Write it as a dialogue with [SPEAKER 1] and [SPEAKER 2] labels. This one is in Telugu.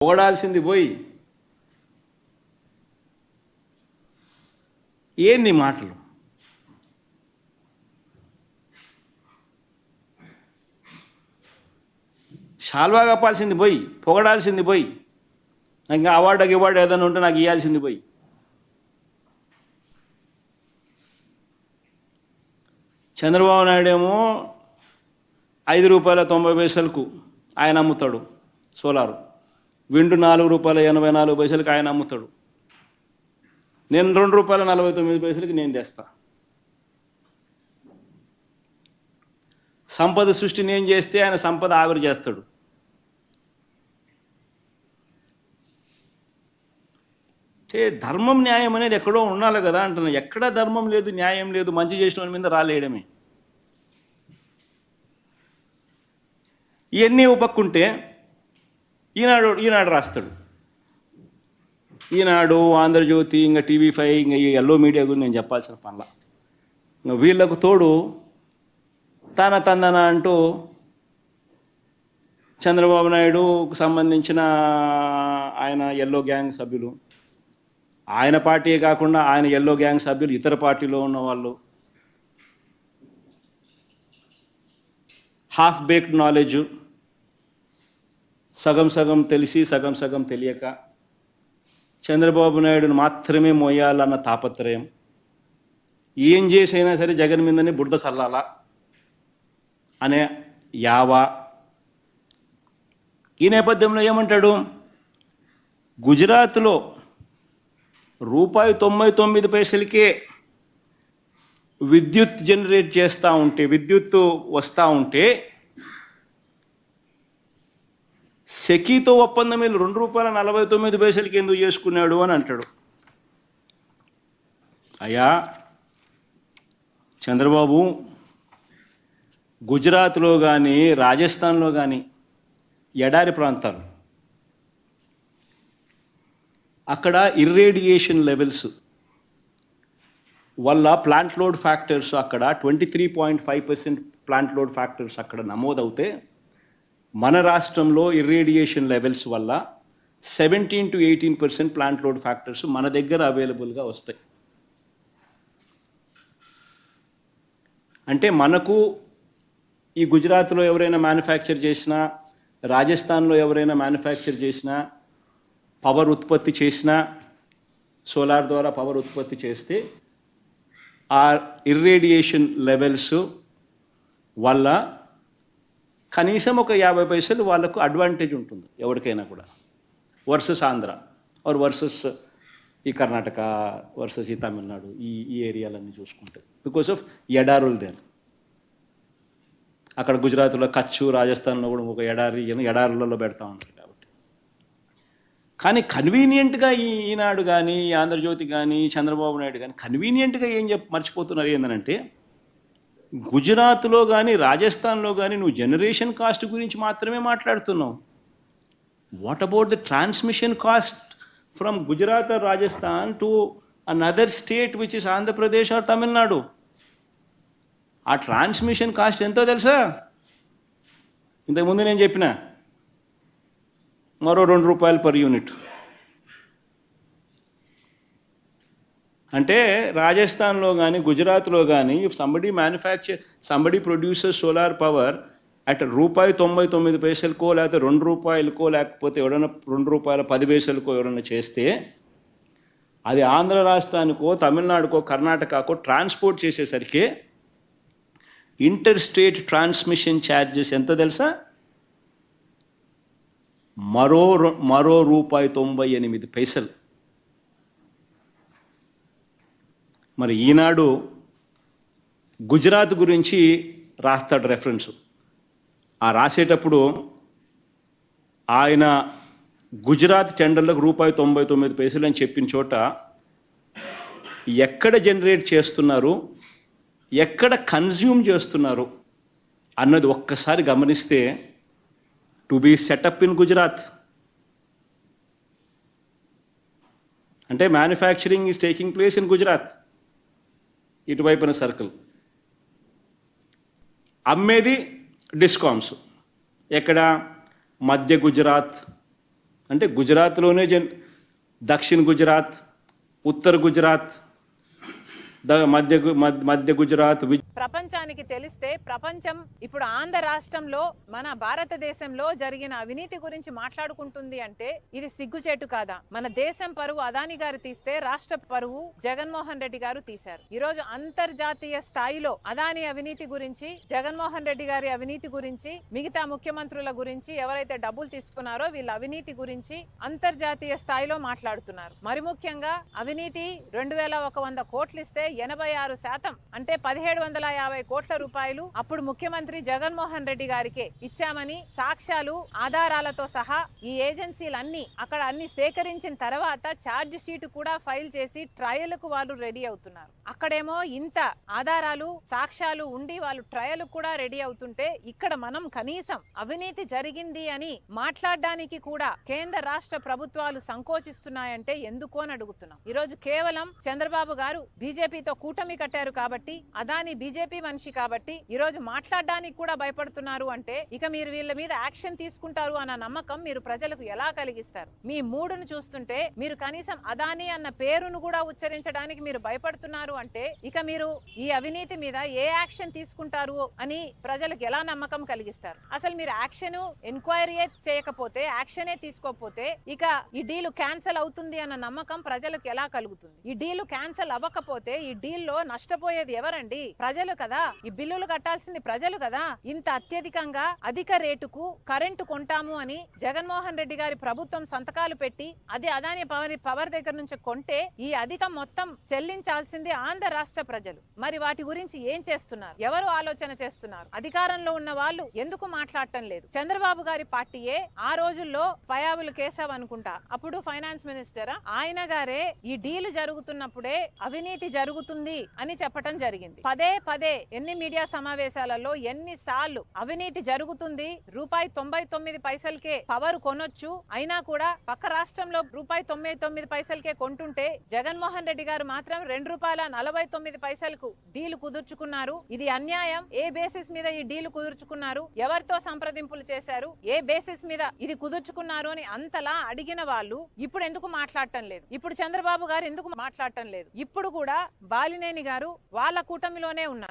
[SPEAKER 1] ఓడాల్సింది పోయి ఏంది మాటలు? షాల్వా కప్పాల్సింది పోయి, పొగడాల్సింది పోయి, ఇంకా అవార్డు ఏదైనా ఉంటే నాకు ఇవ్వాల్సింది పోయి. చంద్రబాబు నాయుడు ఏమో ₹5.90 ఆయన అమ్ముతాడు సోలారు, విండు ₹4.84 ఆయన అమ్ముతాడు. నేను ₹2.49 నేను తెస్తా. సంపద సృష్టి నేను చేస్తే ఆయన సంపద ఆవిరి చేస్తాడు. అంటే ధర్మం న్యాయం అనేది ఎక్కడో ఉండాలి కదా అంటున్నా. ఎక్కడ ధర్మం లేదు, న్యాయం లేదు, మంచి చేసిన వాళ్ళ మీద రాలేయడమే. ఇవన్నీ ఉపక్కుంటే ఈనాడు రాస్తాడు. ఈనాడు, ఆంధ్రజ్యోతి, ఇంకా TV5, ఇంకా ఈ ఎల్లో మీడియా గురించి నేను చెప్పాల్సిన పనుల. ఇంకా వీళ్ళకు తోడు తందన అంటూ చంద్రబాబు నాయుడుకు సంబంధించిన ఆయన ఎల్లో గ్యాంగ్ సభ్యులు, ఆయన పార్టీయే కాకుండా ఆయన ఎల్లో గ్యాంగ్ సభ్యులు ఇతర పార్టీలో ఉన్న వాళ్ళు, హాఫ్ బేక్డ్ నాలెడ్జ్, సగం తెలిసి సగం తెలియక చంద్రబాబు నాయుడును మాత్రమే మోయాలన్న తాపత్రయం, ఏం చేసైనా సరే జగన్ మీదనే బురద చల్లాలా అనే యావా. ఈ నేపథ్యంలో ఏమంటాడు? గుజరాత్లో ₹99 విద్యుత్ జనరేట్ చేస్తూ ఉంటే, విద్యుత్తు వస్తూ ఉంటే సెకీతో ఒప్పందం వీళ్ళు ₹2.49 ఎందుకు చేసుకున్నాడు అని అంటాడు. అయ్యా చంద్రబాబు, గుజరాత్లో కానీ రాజస్థాన్లో కానీ ఎడారి ప్రాంతాలు, అక్కడ ఇర్రేడియేషన్ లెవెల్స్ వల్ల ప్లాంట్ లోడ్ ఫ్యాక్టర్స్ అక్కడ 23.5% ప్లాంట్ లోడ్ ఫ్యాక్టర్స్ అక్కడ నమోదవుతే, మన రాష్ట్రంలో ఇర్రేడియేషన్ లెవెల్స్ వల్ల 17 to 18% ప్లాంట్ లోడ్ ఫ్యాక్టర్స్ మన దగ్గర అవైలబుల్గా వస్తాయి. అంటే మనకు ఈ గుజరాత్లో ఎవరైనా మ్యానుఫ్యాక్చర్ చేసినా, రాజస్థాన్లో ఎవరైనా మ్యానుఫ్యాక్చర్ చేసినా, పవర్ ఉత్పత్తి చేసినా, సోలార్ ద్వారా పవర్ ఉత్పత్తి చేస్తే ఆ ఇర్రేడియేషన్ లెవెల్స్ వల్ల కనీసం ఒక 50 పైసలు వాళ్ళకు అడ్వాంటేజ్ ఉంటుంది ఎవరికైనా కూడా, వర్సెస్ ఆంధ్ర ఆర్ వర్సెస్ ఈ కర్ణాటక, వర్సెస్ ఈ తమిళనాడు, ఈ ఏరియాలన్నీ చూసుకుంటే, బికాస్ ఆఫ్ ఎడారులు దేర్. అక్కడ గుజరాత్లో కచ్చు, రాజస్థాన్లో కూడా ఒక ఎడారులలో పెడతా ఉంటారు కాబట్టి. కానీ కన్వీనియంట్గా ఈనాడు కానీ, ఆంధ్రజ్యోతి కానీ, చంద్రబాబు నాయుడు కానీ కన్వీనియంట్గా ఏం మర్చిపోతున్నారు ఏంటంటే, గుజరాత్లో కానీ రాజస్థాన్లో కానీ నువ్వు జనరేషన్ కాస్ట్ గురించి మాత్రమే మాట్లాడుతున్నావు. What about the transmission cost from Gujarat or Rajasthan to another state which is Andhra Pradesh or Tamil Nadu? ఆ ట్రాన్స్మిషన్ కాస్ట్ ఎంతో తెలుసా? ఇంతకుముందు నేను చెప్పిన మరో ₹2 per యూనిట్. అంటే రాజస్థాన్లో కానీ గుజరాత్లో కానీ if somebody producer solar power at ₹99 లేకపోతే ₹2 లేకపోతే ఎవడన్నా ₹2.10 ఎవడన్నా చేస్తే, అది ఆంధ్ర రాష్ట్రానికో, తమిళనాడుకో, కర్ణాటకకో ట్రాన్స్పోర్ట్ చేసేసరికి ఇంటర్ స్టేట్ ట్రాన్స్మిషన్ ఛార్జెస్ ఎంత తెలుసా? మరో ₹98. మరి ఈనాడు గుజరాత్ గురించి రాస్తాడు రెఫరెన్స్. ఆ రాసేటప్పుడు ఆయన గుజరాత్ టెండర్లకు ₹99 అని చెప్పిన చోట ఎక్కడ జనరేట్ చేస్తున్నారు, ఎక్కడ కన్జ్యూమ్ చేస్తున్నారు అన్నది ఒక్కసారి గమనిస్తే, to be setup in Gujarat అంటే manufacturing is taking place in Gujarat, ఇటువైపున సర్కిల్, అమ్మేది డిస్కామ్స్ ఎక్కడ? మధ్య గుజరాత్, అంటే గుజరాత్లోనే దక్షిణ గుజరాత్, ఉత్తర గుజరాత్, మధ్య గుజరాత్.
[SPEAKER 2] ప్రపంచానికి తెలిస్తే ప్రపంచం ఇప్పుడు ఆంధ్ర రాష్ట్రంలో మన భారతదేశంలో జరిగిన అవినీతి గురించి మాట్లాడుకుంటుంది అంటే ఇది సిగ్గుచేటు కాదా? మన దేశం పరువు అదాని గారు తీస్తే రాష్ట్ర పరువు జగన్మోహన్ రెడ్డి గారు తీశారు. ఈ రోజు అంతర్జాతీయ స్థాయిలో అదాని అవినీతి గురించి, జగన్మోహన్ రెడ్డి గారి అవినీతి గురించి, మిగతా ముఖ్యమంత్రుల గురించి, ఎవరైతే డబ్బులు తీసుకున్నారో వీళ్ళ అవినీతి గురించి అంతర్జాతీయ స్థాయిలో మాట్లాడుతున్నారు. మరి ముఖ్యంగా అవినీతి 2100 కోట్లు ఇస్తే 86% అంటే 1750 కోట్ల రూపాయలు అప్పుడు ముఖ్యమంత్రి జగన్మోహన్ రెడ్డి గారికే ఇచ్చామని సాక్ష్యాలు, ఆధారాలతో సహా ఈ ఏజెన్సీలన్నీ అక్కడ అన్ని సేకరించిన తర్వాత ఛార్జ్ షీట్ కూడా ఫైల్ చేసి ట్రయల్ కు వాళ్ళు రెడీ అవుతున్నారు. అక్కడేమో ఇంత ఆధారాలు, సాక్ష్యాలు ఉండి వాళ్ళు ట్రయల్ కూడా రెడీ అవుతుంటే ఇక్కడ మనం కనీసం అవినీతి జరిగింది అని మాట్లాడడానికి కూడా కేంద్ర రాష్ట్ర ప్రభుత్వాలు సంకోచిస్తున్నాయంటే ఎందుకు అని అడుగుతున్నాం. ఈ రోజు కేవలం చంద్రబాబు గారు బీజేపీతో కూటమి కట్టారు కాబట్టి, అదాని బీజేపీ మనిషి కాబట్టి ఈ రోజు మాట్లాడడానికి కూడా భయపడుతున్నారు అంటే ఇక మీరు వీళ్ళ మీద యాక్షన్ తీసుకుంటారు అన్న నమ్మకం మీరు ప్రజలకు ఎలా కలిగిస్తారు? మీ మూడును చూస్తుంటే మీరు కనీసం అదాని అన్న పేరును కూడా ఉచ్చరించడానికి మీరు భయపడుతున్నారు అంటే ఇక మీరు ఈ అవినీతి మీద ఏ యాక్షన్ తీసుకుంటారు అని ప్రజలకు ఎలా నమ్మకం కలిగిస్తారు? అసలు మీరు యాక్షన్ ఎంక్వైరీ చేయకపోతే, యాక్షనే తీసుకోకపోతే ఇక ఈ డీల్ క్యాన్సిల్ అవుతుంది అన్న నమ్మకం ప్రజలకు ఎలా కలుగుతుంది? ఈ డీల్ క్యాన్సిల్ అవ్వకపోతే ఈ డీల్లో నష్టపోయేది ఎవరండి? ప్రజలు కదా. ఈ బిల్లులు కట్టాల్సింది ప్రజలు కదా. ఇంత అత్యధికంగా అధిక రేటుకు కరెంటు కొంటాము అని జగన్మోహన్ రెడ్డి గారి ప్రభుత్వం సంతకాలు పెట్టి అది అదాని పవర్ దగ్గర నుంచి కొంటే ఈ అధికం మొత్తం చెల్లించాల్సింది ఆంధ్ర రాష్ట్ర ప్రజలు. మరి వాటి గురించి ఏం చేస్తున్నారు? ఎవరు ఆలోచన చేస్తున్నారు? అధికారంలో ఉన్న వాళ్ళు ఎందుకు మాట్లాడటం లేదు? చంద్రబాబు గారి పార్టీయే ఆ రోజుల్లో పయావులు కేశవ్ అనుకుంటా, అప్పుడు ఫైనాన్స్ మినిస్టర్, ఆయన గారే ఈ డీల్ జరుగుతున్నప్పుడే అవినీతి జరుగుతుంది అని చెప్పటం జరిగింది. పదే ఎన్ని మీడియా సమావేశాలలో ఎన్నిసార్లు అవినీతి జరుగుతుంది, ₹99 పవర్ కొనొచ్చు, అయినా కూడా పక్క రాష్ట్రంలో ₹99 కొంటుంటే జగన్మోహన్ రెడ్డి గారు మాత్రం ₹2.49 డీల్ కుదుర్చుకున్నారు. ఇది అన్యాయం. ఏ బేసిస్ మీద ఈ డీల్ కుదుర్చుకున్నారు? ఎవరితో సంప్రదింపులు చేశారు? ఏ బేసిస్ మీద ఇది కుదుర్చుకున్నారు అని అంతలా అడిగిన వాళ్ళు ఇప్పుడు ఎందుకు మాట్లాడటం లేదు? ఇప్పుడు చంద్రబాబు గారు ఎందుకు మాట్లాడటం లేదు? ఇప్పుడు కూడా బాలినేని గారు వాళ్ళ కూటమిలోనే ఉన్నారు.